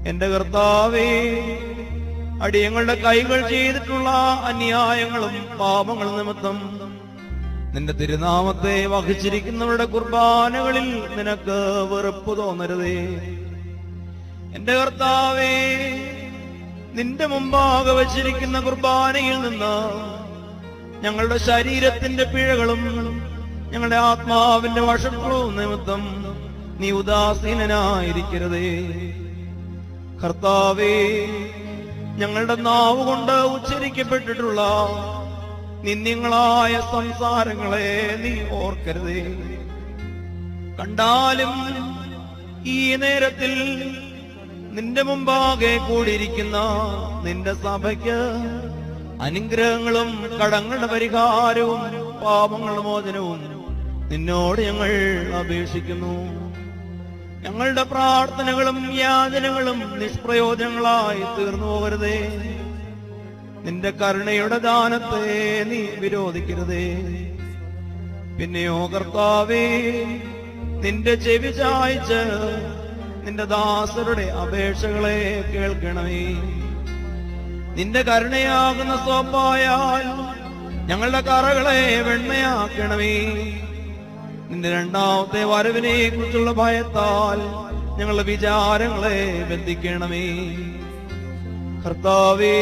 എന്റെ കർത്താവേ, അടിയങ്ങളുടെ കൈകൾ ചെയ്തിട്ടുള്ള അന്യായങ്ങളും പാപങ്ങളും നിമിത്തം നിന്റെ തിരുനാമത്തെ വഹിച്ചിരിക്കുന്നവരുടെ കുർബാനകളിൽ നിനക്ക് വെറുപ്പ് തോന്നരുതേ. എന്റെ കർത്താവേ, നിന്റെ മുമ്പാകെ വച്ചിരിക്കുന്ന കുർബാനയിൽ നിന്ന് ഞങ്ങളുടെ ശരീരത്തിന്റെ പിഴകളും ഞങ്ങളുടെ ആത്മാവിന്റെ വശങ്ങളും നിമിത്തം നീ ഉദാസീനനായിരിക്കരുതേ. കർത്താവേ, ഞങ്ങളുടെ നാവ് കൊണ്ട് ഉച്ചരിക്കപ്പെട്ടിട്ടുള്ള നിന്ദ്യങ്ങളായ സംസാരങ്ങളെ നീ ഓർക്കരുതേ. കണ്ടാലും ഈ നേരത്തിൽ നിന്റെ മുമ്പാകെ കൂടിയിരിക്കുന്ന നിന്റെ സഭയ്ക്ക് അനുഗ്രഹങ്ങളും കടങ്ങളുടെ പരിഹാരവും പാപങ്ങളുടെ മോചനവും നിന്നോട് ഞങ്ങൾ അപേക്ഷിക്കുന്നു. ഞങ്ങളുടെ പ്രാർത്ഥനകളും യാചനകളും നിഷ്പ്രയോജനങ്ങളായി തീർന്നു പോകരുതേ. നിന്റെ കരുണയുടെ ദാനത്തെ നീ വിരോധിക്കരുതേ. പിന്നെയോ കർത്താവേ, നിന്റെ ചെവി ചായ്ച്ച് നിന്റെ ദാസരുടെ അപേക്ഷകളെ കേൾക്കണമേ. നിന്റെ കരുണയാകുന്ന സോപ്പായാൽ ഞങ്ങളുടെ കറകളെ വെണ്മയാക്കണമേ. നിന്റെ രണ്ടാമത്തെ വരവിനെ കുറിച്ചുള്ള ഭയത്താൽ ഞങ്ങളുടെ വിചാരങ്ങളെ ബന്ധിക്കണമേ. കർത്താവേ,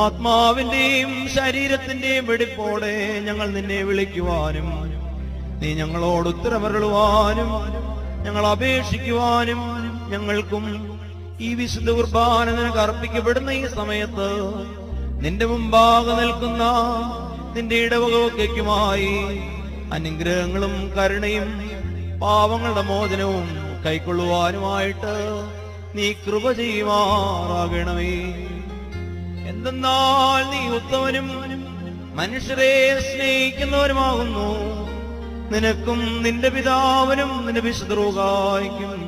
ആത്മാവിന്റെയും ശരീരത്തിന്റെയും വെടിപ്പോടെ ഞങ്ങൾ നിന്നെ വിളിക്കുവാനും നീ ഞങ്ങളോട് ഉത്തരമരുളുവാനും ഞങ്ങൾ അപേക്ഷിക്കുവാനും ഞങ്ങൾക്കും ഈ വിശുദ്ധ കുർബാന നിനക്ക് അർപ്പിക്കപ്പെടുന്ന ഈ സമയത്ത് നിന്റെ മുമ്പാകെ നിൽക്കുന്ന നിന്റെ ഇടവകയ്ക്കുമായി അനുഗ്രഹങ്ങളും കരുണയും പാവങ്ങളുടെ മോചനവും കൈക്കൊള്ളുവാനുമായിട്ട് നീ കൃപ ചെയ്യുമാറാകണമേ. എന്തെന്നാൽ നീ ഉത്തമനും മനുഷ്യരെ സ്നേഹിക്കുന്നവരുമാകുന്നു. നിനക്കും നിന്റെ പിതാവിനും നിന്റെ വിശുദ്ധ റൂഹായ്ക്കും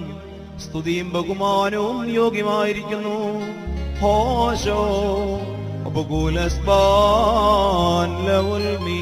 സ്തുതിയും ബഹുമാനവും യോഗ്യമായിരിക്കുന്നു. ഹോശോ അബുകുലസ്ബാൻ ലവുൽ മീ